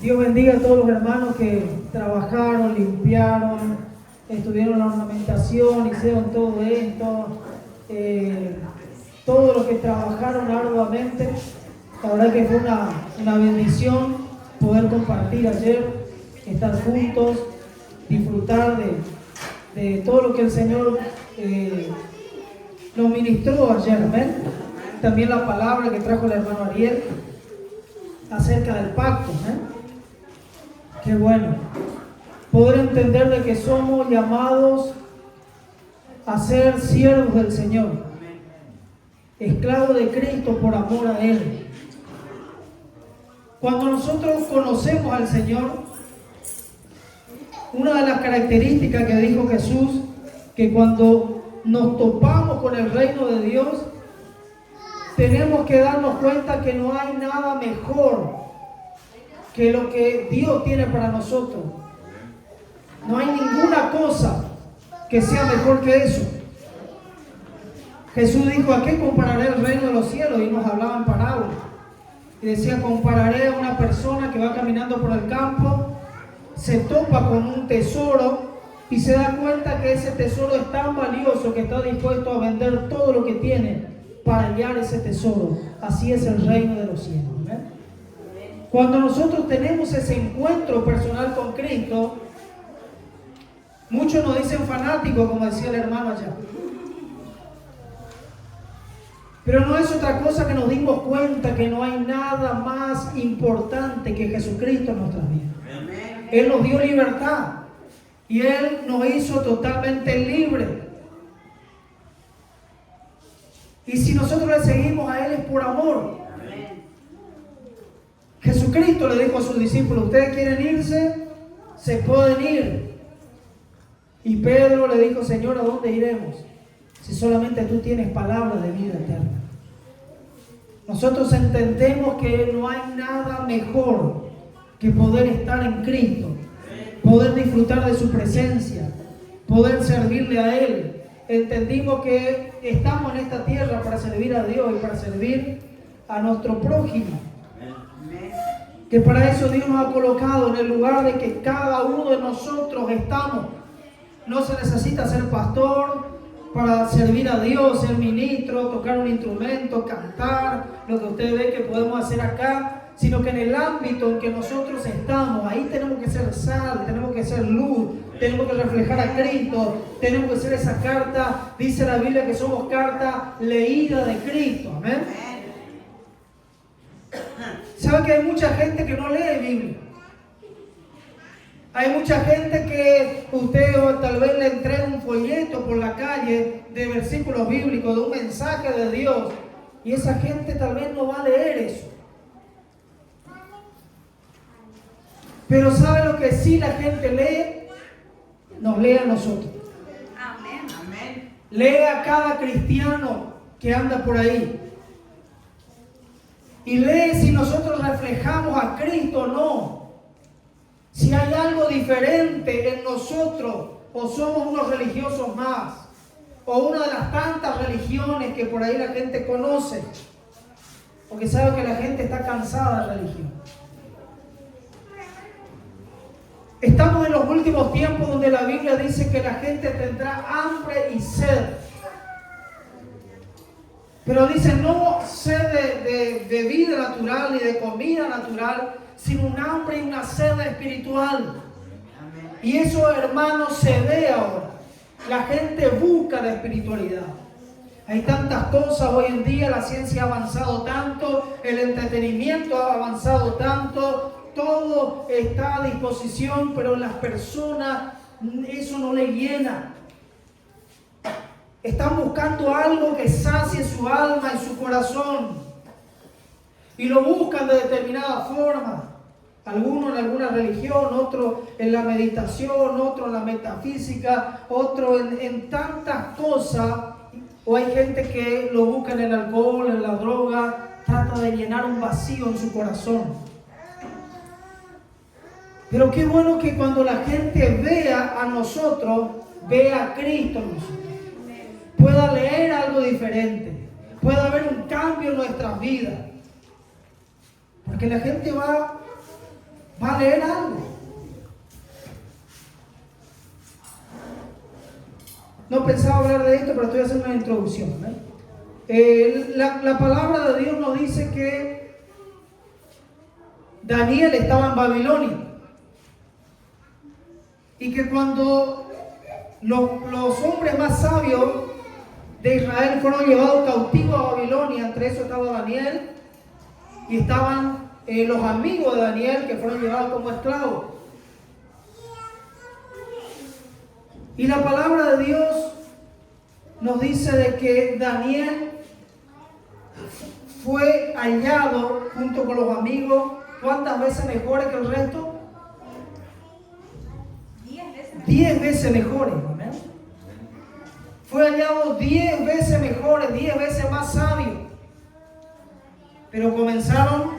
Dios bendiga a todos los hermanos que trabajaron, limpiaron, estuvieron en la ornamentación, hicieron todo esto, todos los que trabajaron arduamente. La verdad que fue una bendición poder compartir ayer, estar juntos, disfrutar de todo lo que el Señor nos ministró ayer, amén. También la palabra que trajo el hermano Ariel acerca del pacto, ¿eh? Qué bueno poder entender de que somos llamados a ser siervos del Señor, esclavos de Cristo por amor a Él. Cuando nosotros conocemos al Señor, una de las características que dijo Jesús, que cuando nos topamos con el reino de Dios, tenemos que darnos cuenta que no hay nada mejor que lo que Dios tiene para nosotros. No hay ninguna cosa que sea mejor que eso. Jesús dijo: ¿a qué compararé el reino de los cielos? Y nos hablaba en parábola. Y decía: compararé a una persona que va caminando por el campo, se topa con un tesoro y se da cuenta que ese tesoro es tan valioso que está dispuesto a vender todo lo que tiene para hallar ese tesoro. Así es el reino de los cielos. ¿Ven? Cuando nosotros tenemos ese encuentro personal con Cristo, muchos nos dicen fanáticos, como decía el hermano allá. Pero no es otra cosa que nos dimos cuenta que no hay nada más importante que Jesucristo en nuestras vidas. Él nos dio libertad y Él nos hizo totalmente libres. Y si nosotros le seguimos a Él es por amor. Jesucristo le dijo a sus discípulos: ustedes quieren irse, se pueden ir. Y Pedro le dijo: Señor, ¿a dónde iremos? Si solamente tú tienes palabras de vida eterna. Nosotros entendemos que no hay nada mejor que poder estar en Cristo, poder disfrutar de su presencia, poder servirle a Él. Entendimos que estamos en esta tierra para servir a Dios y para servir a nuestro prójimo. Que para eso Dios nos ha colocado en el lugar de que cada uno de nosotros estamos. No se necesita ser pastor para servir a Dios, ser ministro, tocar un instrumento, cantar, lo que usted ve que podemos hacer acá, sino que en el ámbito en que nosotros estamos, ahí tenemos que ser sal, tenemos que ser luz, tenemos que reflejar a Cristo, tenemos que ser esa carta. Dice la Biblia que somos carta leída de Cristo, amén. ¿Sabe que hay mucha gente que no lee Biblia? Hay mucha gente que usted tal vez le entrega un folleto por la calle de versículos bíblicos, de un mensaje de Dios, y esa gente tal vez no va a leer eso. Pero ¿sabe lo que sí la gente lee? Nos lee a nosotros. Amén, amén. Lee a cada cristiano que anda por ahí. Y lee si nosotros reflejamos a Cristo o no. Si hay algo diferente en nosotros, o somos unos religiosos más, o una de las tantas religiones que por ahí la gente conoce, porque sabe que la gente está cansada de religión. Estamos en los últimos tiempos donde la Biblia dice que la gente tendrá hambre y sed. Pero dice no sed de vida natural ni de comida natural, sino un hambre y una sed espiritual. Y eso, hermanos, se ve ahora. La gente busca la espiritualidad. Hay tantas cosas hoy en día, la ciencia ha avanzado tanto, el entretenimiento ha avanzado tanto, todo está a disposición, pero las personas eso no les llena. Están buscando algo que sacie su alma y su corazón. Y lo buscan de determinada forma. Algunos en alguna religión, otros en la meditación, otros en la metafísica, otros en tantas cosas. O hay gente que lo busca en el alcohol, en la droga, trata de llenar un vacío en su corazón. Pero qué bueno que cuando la gente vea a nosotros, vea a Cristo en nosotros. Pueda leer algo diferente, pueda haber un cambio en nuestras vidas. Porque la gente va va a leer algo. No pensaba hablar de esto, pero estoy haciendo una introducción, la palabra de Dios nos dice que Daniel estaba en Babilonia y que cuando los hombres más sabios de Israel fueron llevados cautivos a Babilonia, entre eso estaba Daniel y estaban los amigos de Daniel que fueron llevados como esclavos. Y la palabra de Dios nos dice de que Daniel fue hallado junto con los amigos, ¿cuántas veces mejores que el resto? 10 veces mejores. ¿Amén? Fue hallado 10 veces mejores, 10 veces más sabio. Pero comenzaron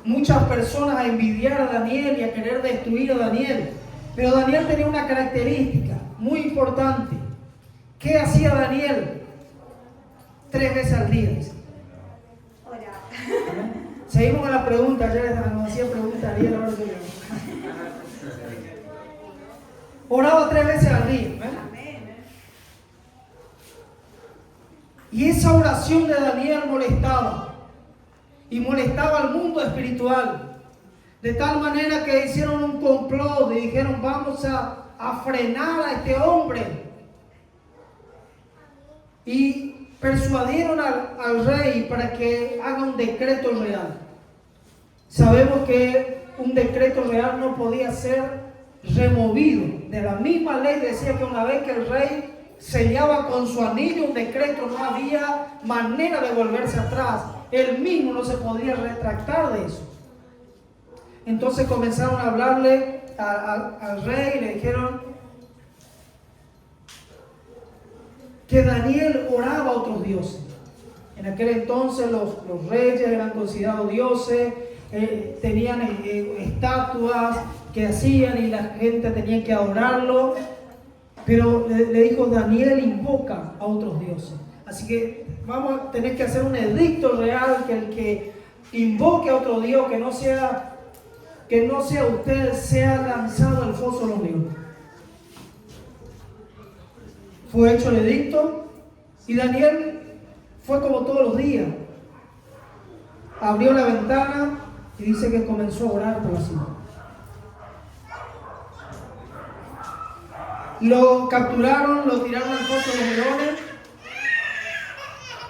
muchas personas a envidiar a Daniel y a querer destruir a Daniel. Pero Daniel tenía una característica muy importante. ¿Qué hacía Daniel? 3 veces al día. Seguimos con la pregunta. Ayer nos hacía pregunta Ariel, ahora que oraba 3 veces al día. Y esa oración de Daniel molestaba. Y molestaba al mundo espiritual. De tal manera que hicieron un complot y dijeron: vamos a frenar a este hombre. Y persuadieron al rey para que haga un decreto real. Sabemos que un decreto real no podía ser removido. De la misma ley decía que una vez que el rey sellaba con su anillo un decreto, no había manera de volverse atrás. Él mismo no se podía retractar de eso. Entonces comenzaron a hablarle al rey y le dijeron que Daniel oraba a otros dioses. En aquel entonces los reyes eran considerados dioses, tenían estatuas que hacían y la gente tenía que adorarlo. Pero le dijo: Daniel invoca a otros dioses. Así que vamos a tener que hacer un edicto real, que el que invoque a otro Dios, que no sea usted, sea lanzado al foso de los leones. Fue hecho el edicto y Daniel fue como todos los días. Abrió la ventana y dice que comenzó a orar por la ciudad. Lo capturaron, lo tiraron al foso de los leones.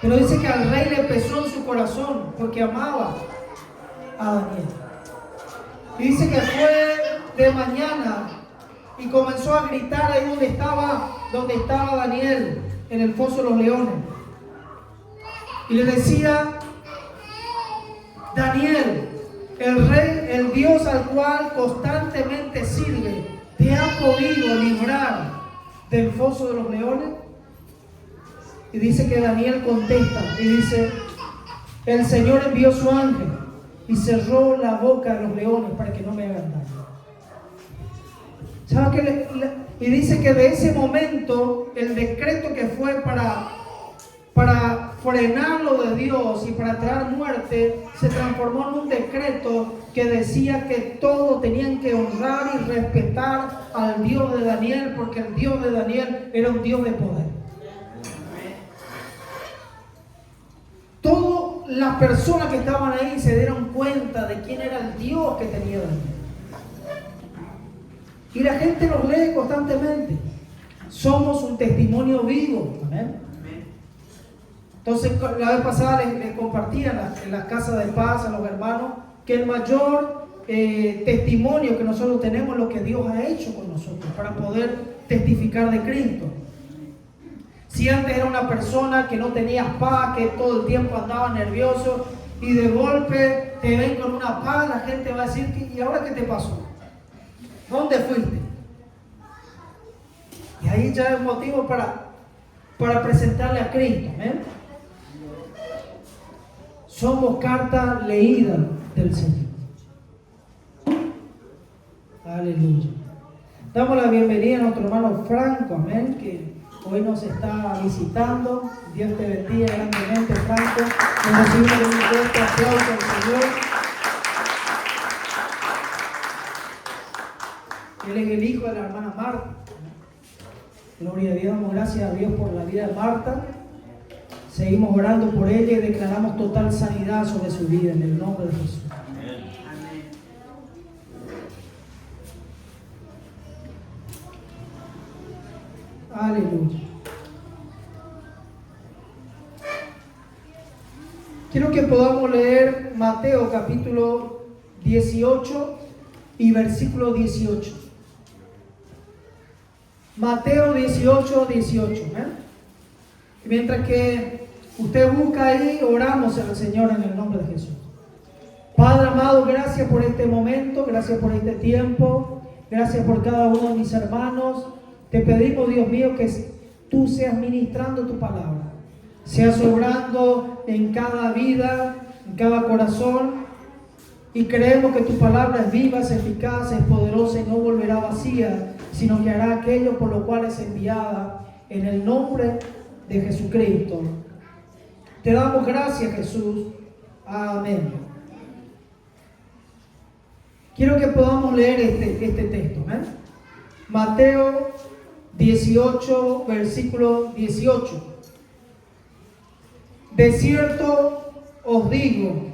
Pero dice que al rey le pesó en su corazón porque amaba a Daniel. Y dice que fue de mañana y comenzó a gritar ahí donde estaba Daniel, en el foso de los leones. Y le decía: Daniel, el rey, el Dios al cual constantemente sirve, ¿te ha podido librar del foso de los leones? Y dice que Daniel contesta y dice: el Señor envió su ángel y cerró la boca de los leones para que no me hagan daño. ¿Sabe qué? Y dice que de ese momento el decreto que fue para frenar lo de Dios y para traer muerte se transformó en un decreto que decía que todos tenían que honrar y respetar al Dios de Daniel, porque el Dios de Daniel era un Dios de poder. Todas las personas que estaban ahí se dieron cuenta de quién era el Dios que tenía Daniel. Y la gente nos lee constantemente. Somos un testimonio vivo. Amén. Entonces, la vez pasada les compartía en las casas de paz a los hermanos que el mayor testimonio que nosotros tenemos es lo que Dios ha hecho con nosotros para poder testificar de Cristo. Si antes era una persona que no tenía paz, que todo el tiempo andaba nervioso y de golpe te ven con una paz, la gente va a decir: ¿y ahora qué te pasó? ¿Dónde fuiste? Y ahí ya es motivo para presentarle a Cristo. ¿eh? Somos carta leída del Señor. Aleluya. Damos la bienvenida a nuestro hermano Franco, amén, que hoy nos está visitando. Dios te bendiga grandemente, Franco. Nos recibimos un fuerte aplauso al Señor. Él es el hijo de la hermana Marta. Gloria a Dios, damos gracias a Dios por la vida de Marta. Seguimos orando por ella y declaramos total sanidad sobre su vida en el nombre de Jesús. Amén. Aleluya. Quiero que podamos leer Mateo capítulo 18 y versículo 18. Mateo 18, 18. Y mientras que usted busca ahí, oramos al Señor en el nombre de Jesús. Padre amado, gracias por este momento, gracias por este tiempo, gracias por cada uno de mis hermanos. Te pedimos, Dios mío, que tú seas ministrando tu palabra, seas obrando en cada vida, en cada corazón, y creemos que tu palabra es viva, es eficaz, es poderosa y no volverá vacía, sino que hará aquello por lo cual es enviada, en el nombre de Jesucristo. Te damos gracias, Jesús. Amén. Quiero que podamos leer este texto. Mateo 18, versículo 18. De cierto os digo.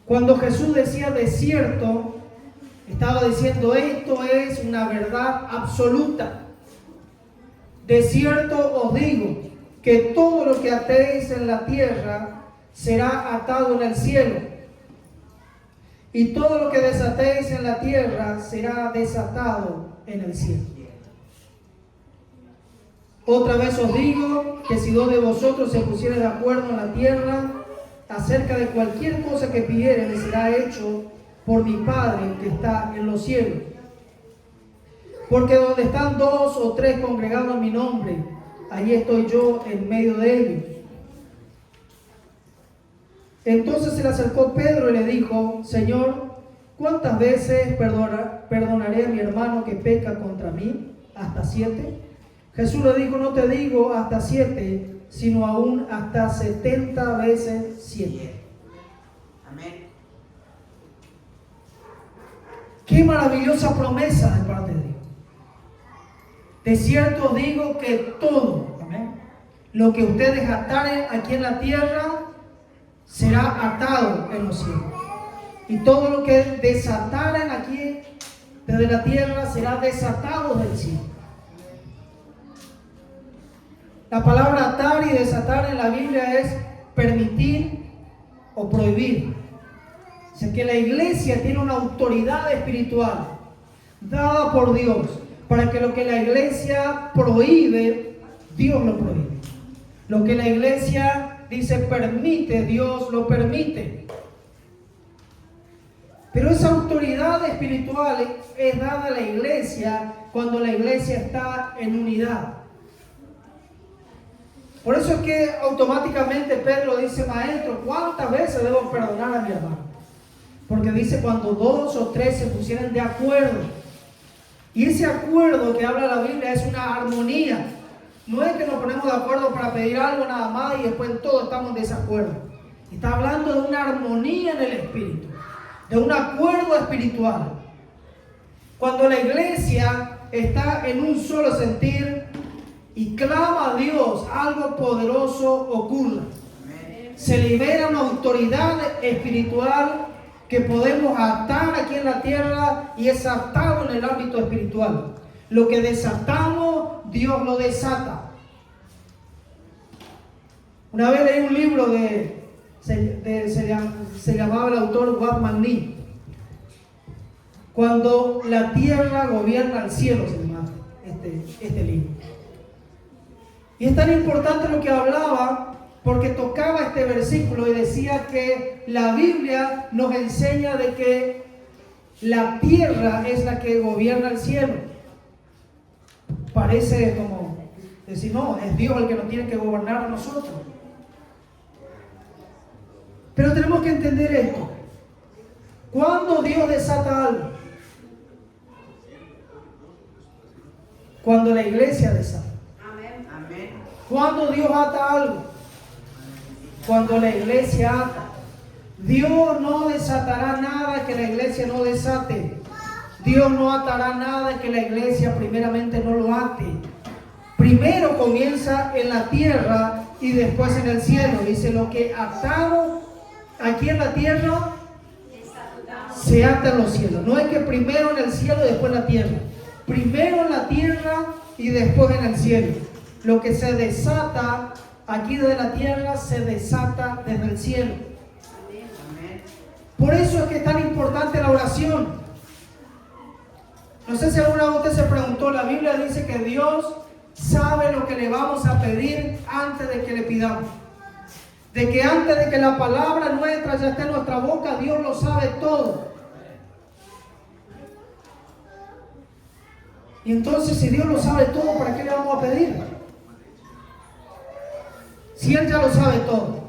Cuando Jesús decía de cierto, estaba diciendo esto es una verdad absoluta. De cierto os digo que todo lo que atéis en la tierra será atado en el cielo, y todo lo que desatéis en la tierra será desatado en el cielo. Otra vez os digo que si dos de vosotros se pusieren de acuerdo en la tierra acerca de cualquier cosa que pidieren, les será hecho por mi Padre que está en los cielos. Porque donde están dos o tres congregados en mi nombre, allí estoy yo en medio de ellos. Entonces se le acercó Pedro y le dijo: Señor, ¿cuántas veces perdonaré a mi hermano que peca contra mí? ¿Hasta 7? Jesús le dijo: no te digo hasta 7, sino aún hasta 70 veces 7. Amén. Qué maravillosa promesa de parte de Dios. De cierto os digo que todo, amén, lo que ustedes ataren aquí en la tierra será atado en los cielos. Y todo lo que desataren aquí desde la tierra será desatado del cielo. La palabra atar y desatar en la Biblia es permitir o prohibir. O sea que la iglesia tiene una autoridad espiritual dada por Dios para que lo que la iglesia prohíbe, Dios lo prohíbe. Lo que la iglesia dice permite, Dios lo permite. Pero esa autoridad espiritual es dada a la iglesia cuando la iglesia está en unidad. Por eso es que automáticamente Pedro dice: Maestro, ¿cuántas veces debo perdonar a mi hermano? Porque dice cuando dos o tres se pusieran de acuerdo. Y ese acuerdo que habla la Biblia es una armonía. No es que nos ponemos de acuerdo para pedir algo nada más y después en todo estamos en desacuerdo. Está hablando de una armonía en el espíritu, de un acuerdo espiritual. Cuando la iglesia está en un solo sentir y clama a Dios, algo poderoso ocurre. Se libera una autoridad espiritual que podemos atar aquí en la tierra y es atado en el ámbito espiritual. Lo que desatamos, Dios lo desata. Una vez leí un libro se llamaba el autor Watman Nee. Cuando la tierra gobierna al cielo, se llama este libro. Y es tan importante lo que hablaba porque tocaba este versículo y decía que la Biblia nos enseña de que la tierra es la que gobierna el cielo. Parece como decir, no, es Dios el que nos tiene que gobernar a nosotros. Pero tenemos que entender esto. ¿Cuándo Dios desata algo? Cuando la iglesia desata. Amén. ¿Cuándo Dios ata algo? Cuando la iglesia ata. Dios no desatará nada que la iglesia no desate. Dios no atará nada que la iglesia primeramente no lo ate. Primero comienza en la tierra y después en el cielo. Dice, lo que atado aquí en la tierra se ata en los cielos. No es que primero en el cielo y después en la tierra. Primero en la tierra y después en el cielo. Lo que se desata aquí desde la tierra se desata desde el cielo. Por eso es que es tan importante la oración. No sé si alguna vez usted se preguntó, la Biblia dice que Dios sabe lo que le vamos a pedir antes de que le pidamos. De que antes de que la palabra nuestra ya esté en nuestra boca, Dios lo sabe todo. Y entonces, si Dios lo sabe todo, ¿para qué le vamos a pedir? Si Él ya lo sabe todo.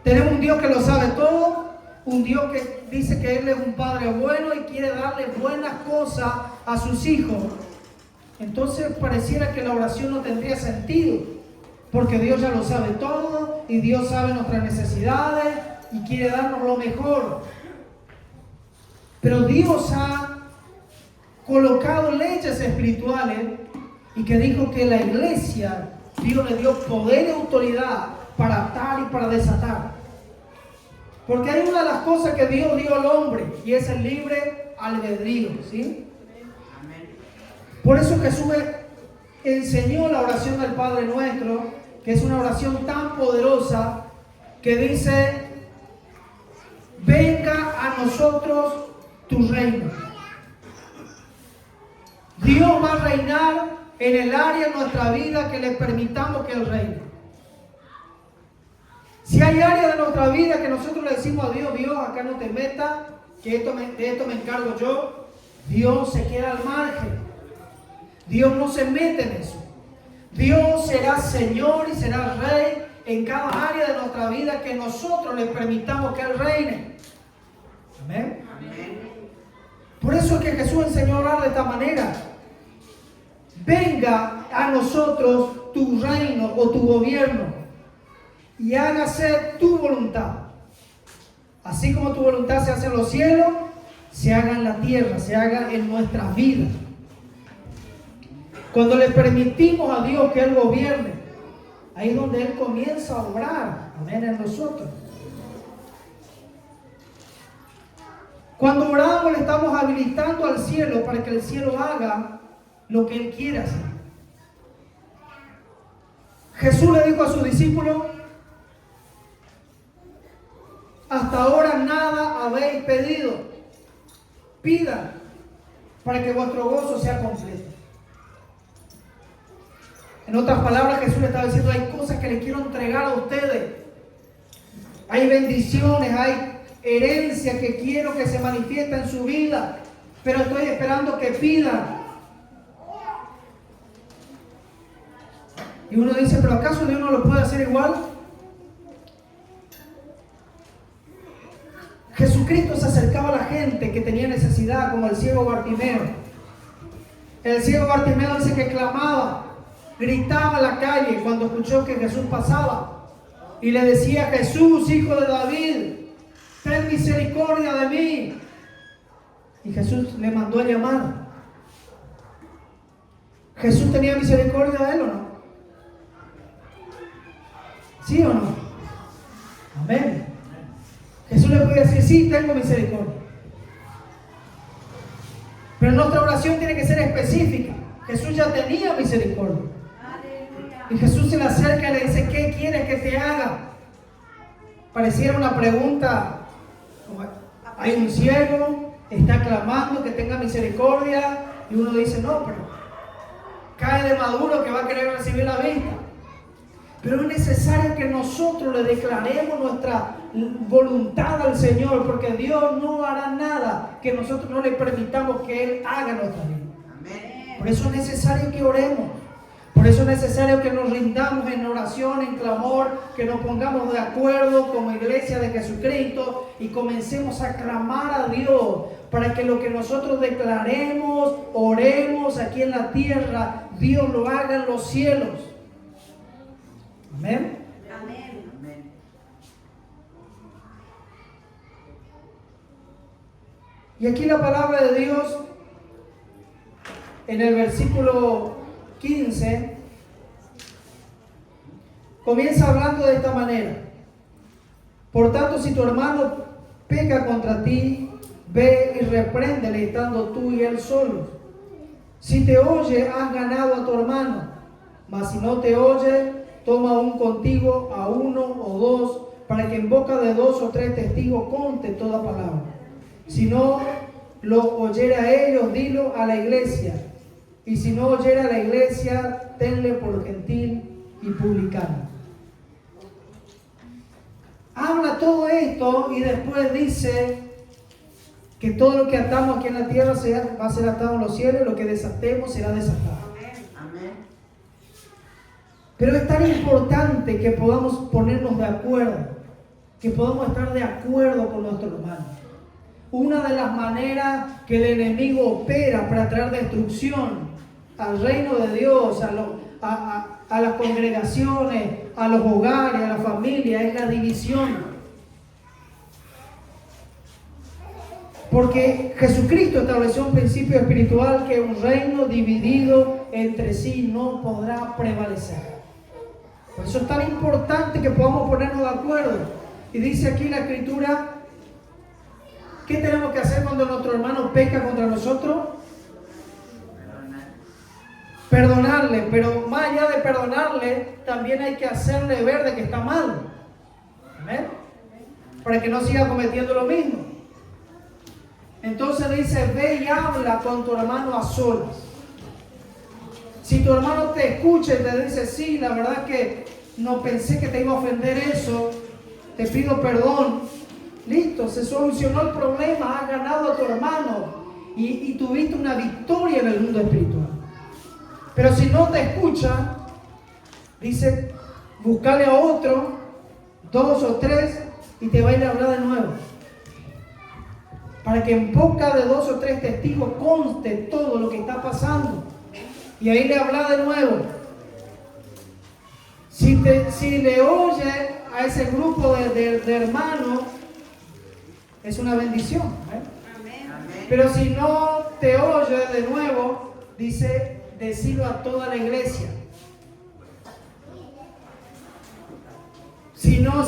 Tenemos un Dios que lo sabe todo, un Dios que dice que Él es un Padre bueno y quiere darle buenas cosas a sus hijos. Entonces pareciera que la oración no tendría sentido, porque Dios ya lo sabe todo y Dios sabe nuestras necesidades y quiere darnos lo mejor. Pero Dios ha colocado leyes espirituales y que dijo que la iglesia, Dios le dio poder y autoridad para atar y para desatar. Porque hay una de las cosas que Dios dio al hombre y es el libre albedrío, ¿sí? Por eso Jesús enseñó la oración del Padre Nuestro, que es una oración tan poderosa que dice: venga a nosotros tu reino. Dios va a reinar en el área de nuestra vida que le permitamos que Él reine. Si hay áreas de nuestra vida que nosotros le decimos a Dios, Dios, acá no te metas, que de esto me encargo yo, Dios se queda al margen. Dios no se mete en eso. Dios será Señor y será Rey en cada área de nuestra vida que nosotros le permitamos que Él reine. Amén. Amén. Por eso es que Jesús enseñó a orar de esta manera: venga a nosotros tu reino o tu gobierno y hágase tu voluntad. Así como tu voluntad se hace en los cielos, se haga en la tierra, se haga en nuestras vidas. Cuando le permitimos a Dios que Él gobierne, ahí es donde Él comienza a obrar, amén, en nosotros. Cuando oramos, le estamos habilitando al cielo para que el cielo haga lo que Él quiere hacer. Jesús le dijo a sus discípulos: hasta ahora nada habéis pedido. Pidan para que vuestro gozo sea completo. En otras palabras, Jesús le estaba diciendo: hay cosas que le quiero entregar a ustedes. Hay bendiciones, hay herencia que quiero que se manifieste en su vida, pero estoy esperando que pidan. Y uno dice: ¿pero acaso Dios no lo puede hacer igual? Jesucristo se acercaba a la gente que tenía necesidad, como el ciego Bartimeo. El ciego Bartimeo dice que clamaba, gritaba en la calle cuando escuchó que Jesús pasaba y le decía: Jesús, hijo de David, ten misericordia de mí. Y Jesús le mandó a llamar. ¿Jesús tenía misericordia de él o no? ¿Sí o no? Amén. Jesús le puede decir: sí, tengo misericordia. Pero nuestra oración tiene que ser específica. Jesús ya tenía misericordia. Y Jesús se le acerca y le dice: ¿qué quieres que te haga? Pareciera una pregunta. Hay un ciego, está clamando que tenga misericordia, y uno dice: no, pero cae de maduro que va a querer recibir la vista. Pero es necesario que nosotros le declaremos nuestra voluntad al Señor, porque Dios no hará nada que nosotros no le permitamos que Él haga en nuestra vida. Amén. Por eso es necesario que oremos. Por eso es necesario que nos rindamos en oración, en clamor, que nos pongamos de acuerdo como iglesia de Jesucristo y comencemos a clamar a Dios para que lo que nosotros declaremos, oremos aquí en la tierra, Dios lo haga en los cielos. Amén. Amén. Amén. Y aquí la palabra de Dios, en el versículo 15, comienza hablando de esta manera. Por tanto, si tu hermano peca contra ti, ve y repréndele estando tú y él solos. Si te oye, has ganado a tu hermano. Mas si no te oye, toma aún contigo a uno o dos, para que en boca de 2 o 3 testigos conte toda palabra. Si no lo oyere a ellos, dilo a la iglesia. Y si no oyere a la iglesia, tenle por gentil y publicano. Habla todo esto y después dice que todo lo que atamos aquí en la tierra va a ser atado en los cielos, y lo que desatemos será desatado. Amén. Pero es tan importante que podamos ponernos de acuerdo, que podamos estar de acuerdo con nuestro hermano. Una de las maneras que el enemigo opera para traer destrucción al reino de Dios, a las congregaciones, a los hogares, a la familia, es la división. Porque Jesucristo estableció un principio espiritual que un reino dividido entre sí no podrá prevalecer. Por eso es tan importante que podamos ponernos de acuerdo. Y dice aquí la Escritura, ¿qué tenemos que hacer cuando nuestro hermano peca contra nosotros? Perdonarle, pero más allá de perdonarle, también hay que hacerle ver de que está mal. ¿Amén? Para que no siga cometiendo lo mismo. Entonces dice, ve y habla con tu hermano a solas. Si tu hermano te escucha y te dice, sí, la verdad es que no pensé que te iba a ofender eso, te pido perdón. Listo, se solucionó el problema, has ganado a tu hermano y tuviste una victoria en el mundo espiritual. Pero si no te escucha, dice, búscale a otro, 2 o 3, y te va a ir a hablar de nuevo. Para que en boca de 2 o 3 testigos conste todo lo que está pasando. Y ahí le habla de nuevo. Si le oye a ese grupo de hermanos, es una bendición. Amén. Pero si no te oye de nuevo, dice, decirlo a toda la iglesia.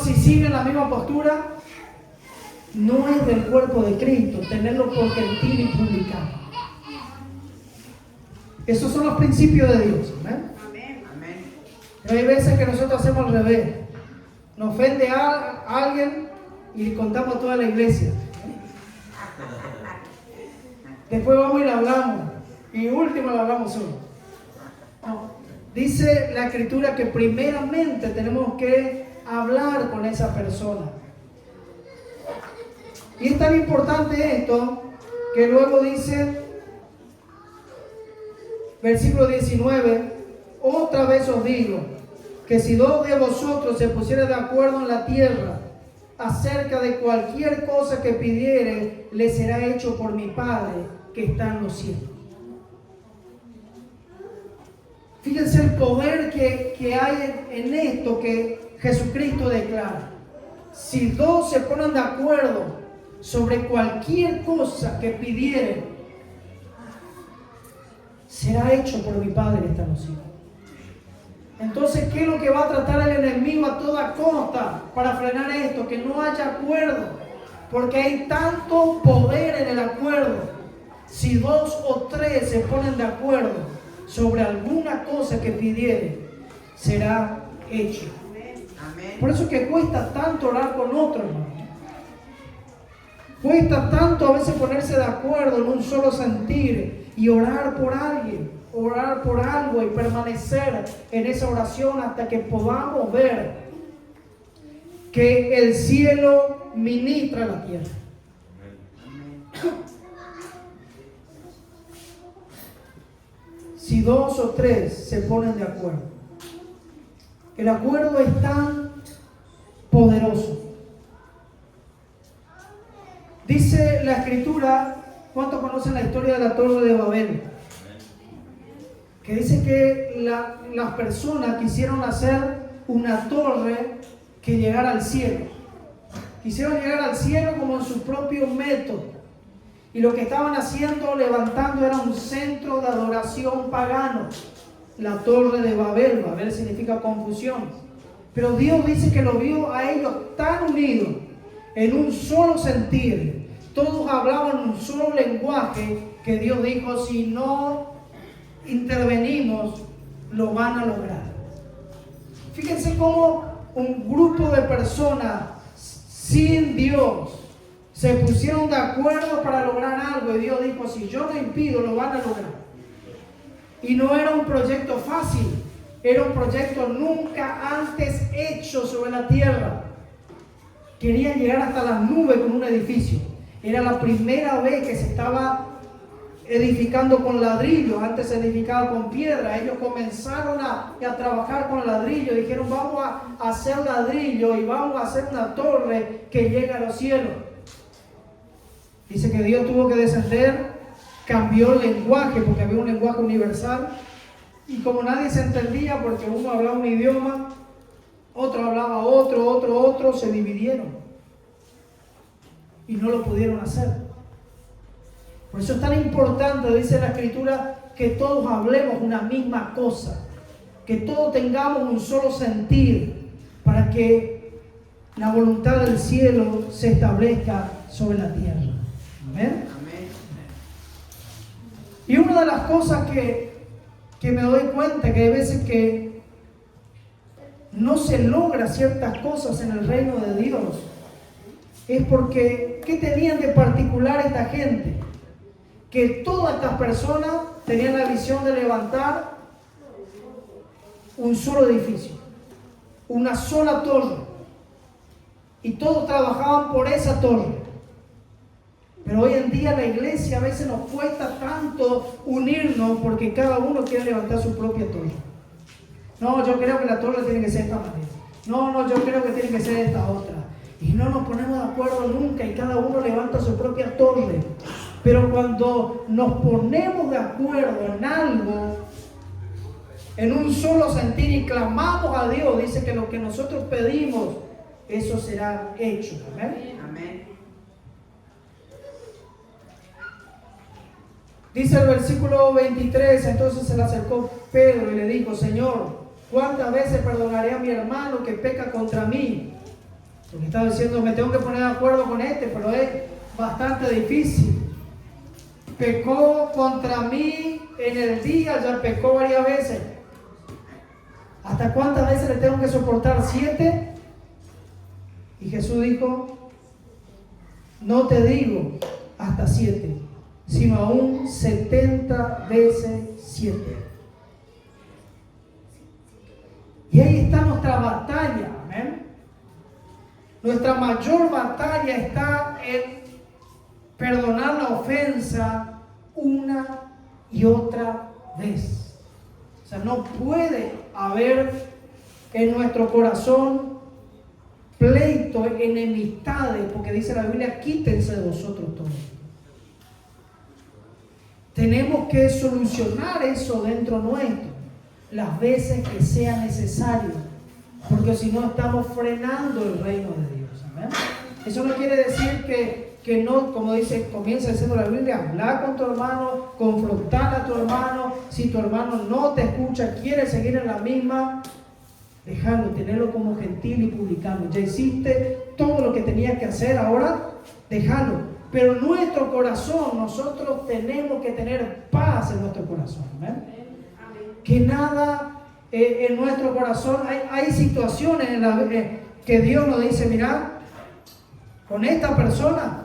Si sigue la misma postura, no es del cuerpo de Cristo, tenerlo por gentil y publicano. Esos son los principios de Dios. ¿Amén? Amén. Pero hay veces que nosotros hacemos al revés. Nos ofende a alguien y contamos a toda la iglesia. Después vamos y le hablamos. Y último le hablamos solo. No. Dice la Escritura que primeramente tenemos que hablar con esa persona. Y es tan importante esto que luego dice, versículo 19, otra vez os digo, que si 2 de vosotros se pusieran de acuerdo en la tierra acerca de cualquier cosa que pidiere, le será hecho por mi Padre que está en los cielos. Fíjense el poder que hay en esto que Jesucristo declara. Si 2 se ponen de acuerdo sobre cualquier cosa que pidieren, será hecho por mi Padre que está en los cielos. Entonces, ¿qué es lo que va a tratar el enemigo a toda costa para frenar esto? Que no haya acuerdo, porque hay tanto poder en el acuerdo. Si 2 o 3 se ponen de acuerdo sobre alguna cosa que pidieren, será hecho. Amén. Por eso es que cuesta tanto orar con otro, hermano. Cuesta tanto a veces ponerse de acuerdo en un solo sentir y orar por alguien, orar por algo y permanecer en esa oración hasta que podamos ver que el cielo ministra la tierra. Si 2 o 3 se ponen de acuerdo. El acuerdo es tan poderoso. Dice la Escritura, ¿cuántos conocen la historia de la Torre de Babel? Que dice que las personas quisieron hacer una torre que llegara al cielo. Quisieron llegar al cielo como en su propio método. Y lo que estaban haciendo, levantando, era un centro de adoración pagano. La torre de Babel. Babel significa confusión. Pero Dios dice que lo vio a ellos tan unidos, en un solo sentir. Todos hablaban un solo lenguaje, que Dios dijo, si no intervenimos, lo van a lograr. Fíjense cómo un grupo de personas sin Dios se pusieron de acuerdo para lograr algo, y Dios dijo, si yo lo impido, lo van a lograr. Y no era un proyecto fácil, era un proyecto nunca antes hecho sobre la tierra. Querían llegar hasta las nubes con un edificio. Era la primera vez que se estaba edificando con ladrillo. Antes se edificaba con piedra. Ellos comenzaron a trabajar con ladrillo. Dijeron, vamos a hacer ladrillo y vamos a hacer una torre que llegue a los cielos. Dice que Dios tuvo que descender, cambió el lenguaje, porque había un lenguaje universal. Y como nadie se entendía, porque uno hablaba un idioma, otro hablaba otro, se dividieron. Y no lo pudieron hacer. Por eso es tan importante, dice la Escritura, que todos hablemos una misma cosa. Que todos tengamos un solo sentir, para que la voluntad del cielo se establezca sobre la tierra. ¿Amén? Amén. Y una de las cosas que me doy cuenta, que hay veces que no se logra ciertas cosas en el reino de Dios, es porque, ¿qué tenían de particular esta gente? Que todas estas personas tenían la visión de levantar un solo edificio, una sola torre, y todos trabajaban por esa torre. Pero hoy en día la iglesia a veces nos cuesta tanto unirnos, porque cada uno quiere levantar su propia torre. No, yo creo que la torre tiene que ser esta manera. No, yo creo que tiene que ser esta otra. Y no nos ponemos de acuerdo nunca, y cada uno levanta su propia torre. Pero cuando nos ponemos de acuerdo en algo, en un solo sentir, y clamamos a Dios, dice que lo que nosotros pedimos, eso será hecho. ¿Amén? Amén. Dice el versículo 23, entonces se le acercó Pedro y le dijo, Señor, ¿cuántas veces perdonaré a mi hermano que peca contra mí? Porque estaba diciendo, me tengo que poner de acuerdo con este, pero es bastante difícil. Pecó contra mí en el día, ya pecó varias veces. ¿Hasta cuántas veces le tengo que soportar? 7. Y Jesús dijo, no te digo hasta 7, sino aún 70 veces 7. Y ahí está nuestra batalla, amén. Nuestra mayor batalla está en perdonar la ofensa una y otra vez. O sea, no puede haber en nuestro corazón pleito, enemistades, porque dice la Biblia, quítense de vosotros todos. Tenemos que solucionar eso dentro nuestro, las veces que sea necesario, porque si no estamos frenando el reino de Dios. ¿Amén? Eso no quiere decir que no, como dice, comienza diciendo la Biblia, hablar con tu hermano, confrontar a tu hermano. Si tu hermano no te escucha, quiere seguir en la misma, déjalo, tenerlo como gentil y publicano. Ya hiciste todo lo que tenías que hacer, ahora déjalo. Pero nuestro corazón, nosotros tenemos que tener paz en nuestro corazón. ¿Amén? Que nada en nuestro corazón, hay situaciones en que Dios nos dice, mira, con esta persona,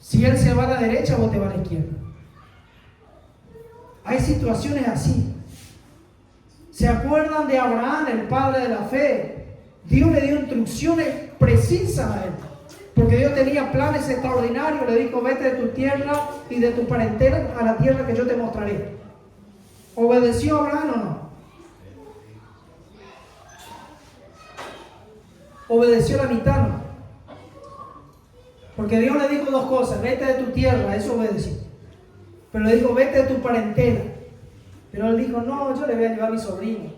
si él se va a la derecha, vos te vas a la izquierda. Hay situaciones así. ¿Se acuerdan de Abraham, el padre de la fe? Dios le dio instrucciones precisas a él, porque Dios tenía planes extraordinarios. Le dijo, vete de tu tierra y de tu parentela a la tierra que yo te mostraré. ¿Obedeció Abraham o no? Obedeció la mitad, ¿no? Porque Dios le dijo dos cosas, vete de tu tierra, eso obedeció. Pero le dijo, vete de tu parentela. Pero él dijo, no, yo le voy a llevar a mi sobrino.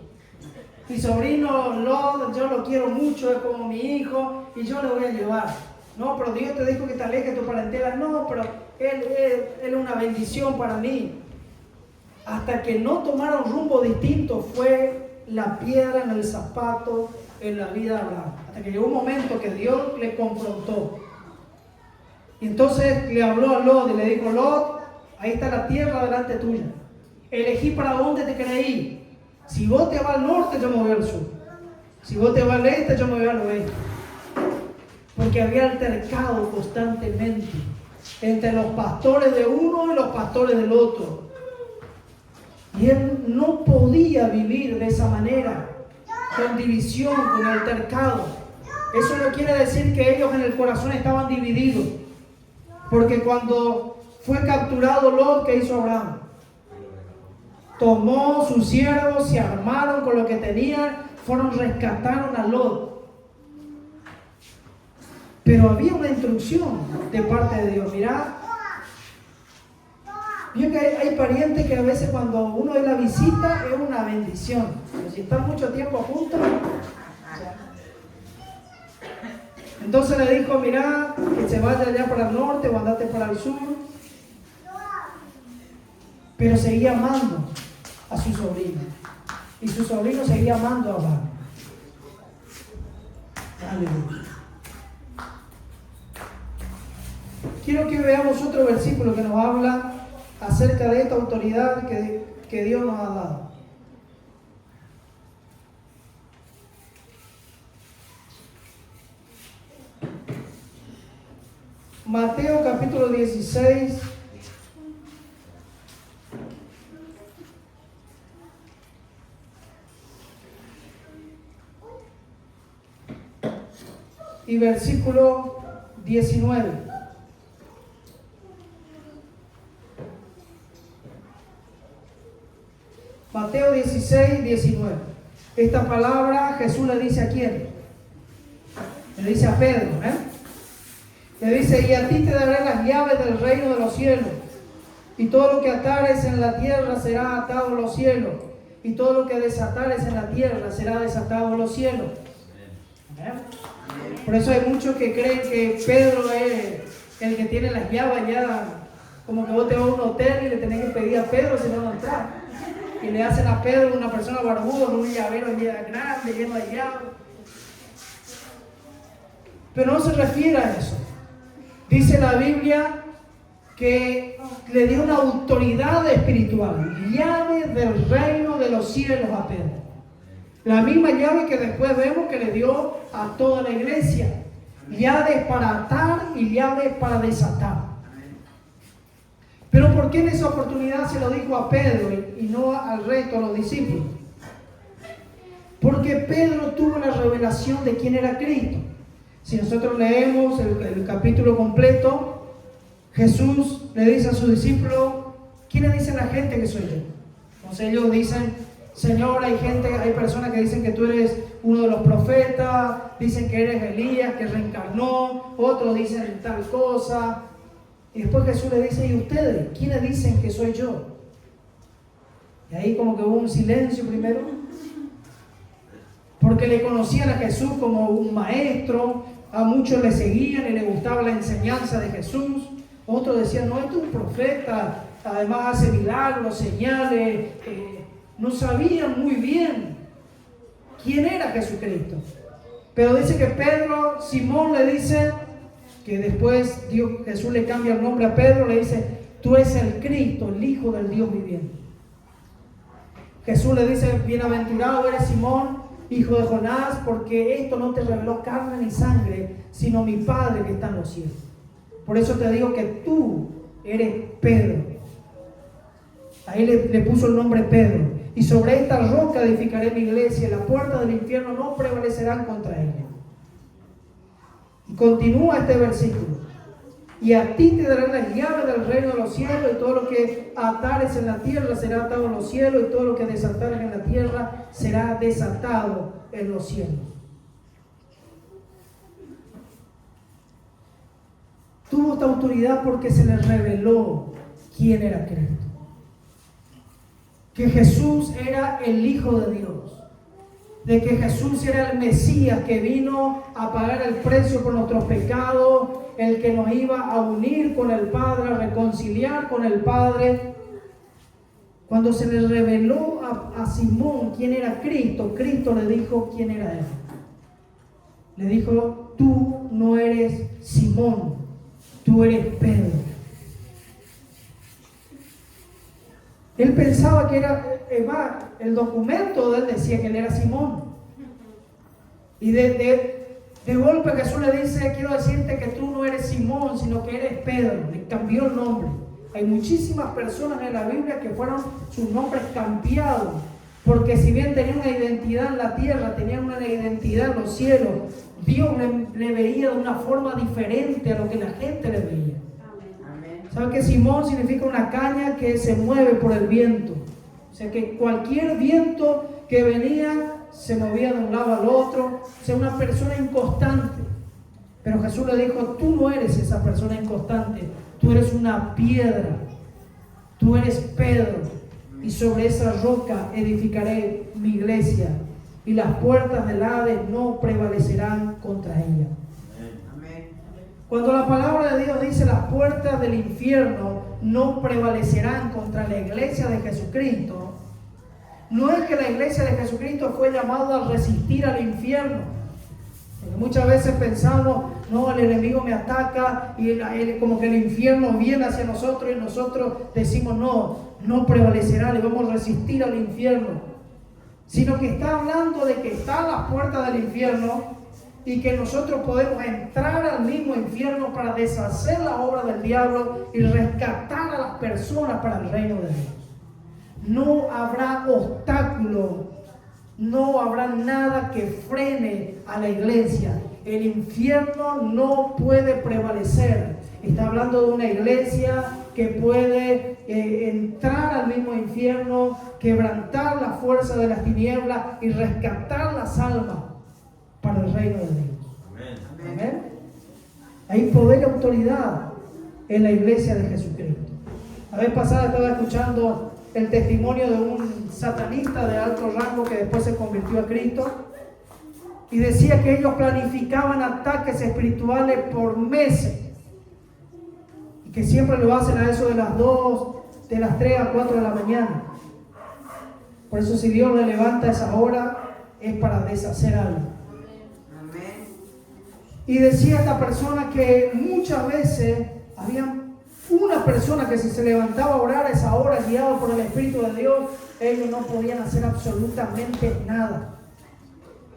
Mi sobrino, yo lo quiero mucho, es como mi hijo, y yo le voy a llevar. No, pero Dios te dijo que te alejes de tu parentela. No, pero él es una bendición para mí. Hasta que no tomara un rumbo distinto, fue la piedra en el zapato en la vida de Abraham. Hasta que llegó un momento que Dios le confrontó. Y entonces le habló a Lot y le dijo: Lot, ahí está la tierra delante tuya. Elegí para dónde te querés ir. Si vos te vas al norte, yo me voy al sur. Si vos te vas al este, yo me voy al oeste. Porque había altercado constantemente entre los pastores de uno y los pastores del otro. Y él no podía vivir de esa manera, con división, con altercado. Eso no quiere decir que ellos en el corazón estaban divididos. Porque cuando fue capturado Lot, ¿qué hizo Abraham? Tomó sus siervos, se armaron con lo que tenían, rescataron a Lot. Pero había una instrucción de parte de Dios. Mirá, vio que hay parientes que a veces cuando uno es la visita es una bendición. Pero si están mucho tiempo juntos, entonces le dijo: mirá, que se vaya allá para el norte o andate para el sur. Pero seguía amando a su sobrino. Y su sobrino seguía amando a Abraham. Aleluya. Quiero que veamos otro versículo que nos habla acerca de esta autoridad que Dios nos ha dado. Mateo capítulo 16. Y versículo 19. Mateo 16, 19. Esta palabra Jesús le dice ¿a quién? Le dice a Pedro, Le dice: y a ti te daré las llaves del reino de los cielos. Y todo lo que atares en la tierra será atado en los cielos. Y todo lo que desatares en la tierra será desatado en los cielos. Por eso hay muchos que creen que Pedro es el que tiene las llaves ya. Como que vos te vas a un hotel y le tenés que pedir a Pedro si no entrar. Y le hacen a Pedro una persona barbuda con un llavero grande, lleno de llaves. Pero no se refiere a eso. Dice la Biblia que le dio una autoridad espiritual, llave del reino de los cielos a Pedro. La misma llave que después vemos que le dio a toda la iglesia. Llaves para atar y llaves para desatar. Pero ¿por qué en esa oportunidad se lo dijo a Pedro y no al resto de los discípulos? Porque Pedro tuvo la revelación de quién era Cristo. Si nosotros leemos el capítulo completo, Jesús le dice a sus discípulos: ¿quiénes dicen la gente que soy yo? Entonces ellos dicen: Señor, hay personas que dicen que tú eres uno de los profetas, dicen que eres Elías, que reencarnó, otros dicen tal cosa. Y después Jesús le dice: ¿y ustedes? ¿Quiénes dicen que soy yo? Y ahí como que hubo un silencio primero, porque le conocían a Jesús como un maestro, a muchos le seguían y les gustaba la enseñanza de Jesús. Otros decían: no, esto es un profeta, además hace milagros, señales. No sabían muy bien quién era Jesucristo. Pero dice que Pedro, Simón le dice, que después Jesús le cambia el nombre a Pedro, le dice: tú eres el Cristo, el Hijo del Dios viviente. Jesús le dice: bienaventurado eres Simón, hijo de Jonás, porque esto no te reveló carne ni sangre, sino mi Padre que está en los cielos. Por eso te digo que tú eres Pedro. Ahí le puso el nombre Pedro. Y sobre esta roca edificaré mi iglesia, y las puertas del infierno no prevalecerán contra ella. Y continúa este versículo: y a ti te darán las llaves del reino de los cielos, y todo lo que atares en la tierra será atado en los cielos, y todo lo que desatares en la tierra será desatado en los cielos. Tuvo esta autoridad porque se le reveló quién era Cristo. Que Jesús era el Hijo de Dios. de que Jesús era el Mesías que vino a pagar el precio por nuestros pecados, el que nos iba a unir con el Padre, a reconciliar con el Padre. Cuando se le reveló a Simón quién era Cristo, Cristo le dijo quién era él. Le dijo: tú no eres Simón, tú eres Pedro. Él pensaba que era, el documento de él decía que él era Simón. Y de golpe Jesús le dice: quiero decirte que tú no eres Simón, sino que eres Pedro. Le cambió el nombre. Hay muchísimas personas en la Biblia que fueron sus nombres cambiados, porque si bien tenían una identidad en la tierra, tenían una identidad en los cielos, Dios le veía de una forma diferente a lo que la gente le veía. ¿Sabe que Simón significa una caña que se mueve por el viento? O sea que cualquier viento que venía se movía de un lado al otro. O sea, una persona inconstante. Pero Jesús le dijo: tú no eres esa persona inconstante, tú eres una piedra, tú eres Pedro, y sobre esa roca edificaré mi iglesia, y las puertas del Hades no prevalecerán contra ella. Cuando la palabra de Dios dice las puertas del infierno no prevalecerán contra la iglesia de Jesucristo, no es que la iglesia de Jesucristo fue llamada a resistir al infierno. Porque muchas veces pensamos: no, el enemigo me ataca y como que el infierno viene hacia nosotros, y nosotros decimos: no prevalecerá, le vamos a resistir al infierno. Sino que está hablando de que está a las puertas del infierno, y que nosotros podemos entrar al mismo infierno para deshacer la obra del diablo y rescatar a las personas para el reino de Dios. No habrá obstáculo, no habrá nada que frene a la iglesia. El infierno no puede prevalecer. Está hablando de una iglesia que puede entrar al mismo infierno, quebrantar la fuerza de las tinieblas y rescatar las almas para el reino de Dios. Amén. Amén. Hay poder y autoridad en la iglesia de Jesucristo. La vez pasada estaba escuchando el testimonio de un satanista de alto rango que después se convirtió a Cristo, y decía que ellos planificaban ataques espirituales por meses, y que siempre lo hacen a eso de las 2, de las 3 a 4 de la mañana. Por eso, si Dios le levanta a esa hora, es para deshacer algo. Y decía esta persona que muchas veces había una persona que si se levantaba a orar a esa hora, guiado por el Espíritu de Dios, ellos no podían hacer absolutamente nada.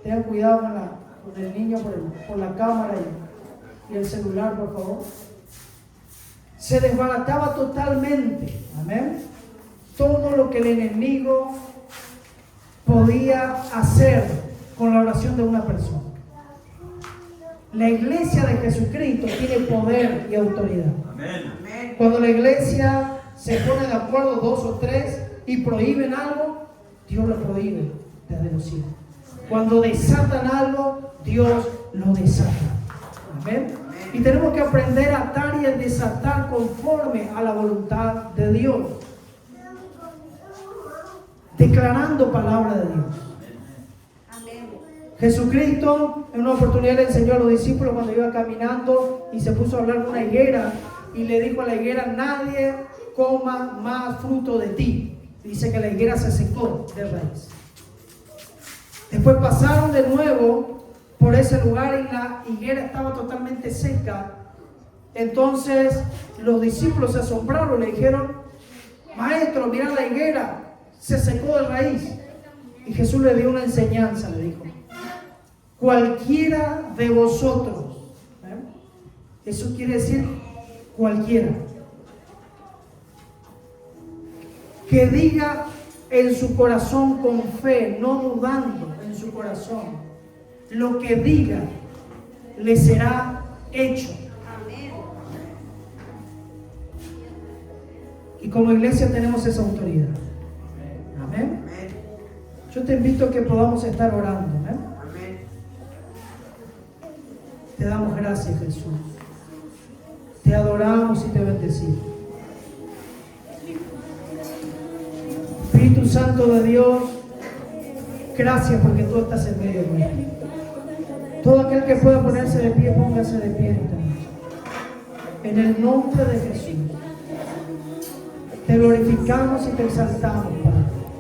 Tengan cuidado con el niño por la cámara y el celular, por favor. Se desbarataba totalmente. Amén. Todo lo que el enemigo podía hacer con la oración de una persona. La iglesia de Jesucristo tiene poder y autoridad. Amén. Cuando la iglesia se pone de acuerdo 2 o 3 y prohíben algo, Dios lo prohíbe desde los cielos. Cuando desatan algo, Dios lo desata. Amén. Y tenemos que aprender a atar y a desatar conforme a la voluntad de Dios, declarando palabra de Dios. Jesucristo en una oportunidad le enseñó a los discípulos cuando iba caminando y se puso a hablar con una higuera, y le dijo a la higuera: nadie coma más fruto de ti. Dice que la higuera se secó de raíz. Después pasaron de nuevo por ese lugar y la higuera estaba totalmente seca. Entonces los discípulos se asombraron, le dijeron: maestro, mira la higuera, se secó de raíz. Y Jesús le dio una enseñanza, le dijo: cualquiera de vosotros, eso quiere decir cualquiera, que diga en su corazón con fe, no dudando en su corazón, lo que diga le será hecho. Y como iglesia tenemos esa autoridad. Amén. Yo te invito a que podamos estar orando. Amén. Te damos gracias, Jesús. Te adoramos y te bendecimos. Espíritu Santo de Dios, Gracias porque tú estás en medio nuestro. Todo aquel que pueda ponerse de pie, póngase de pie esta noche. En el nombre de Jesús. Te glorificamos y te exaltamos, Padre.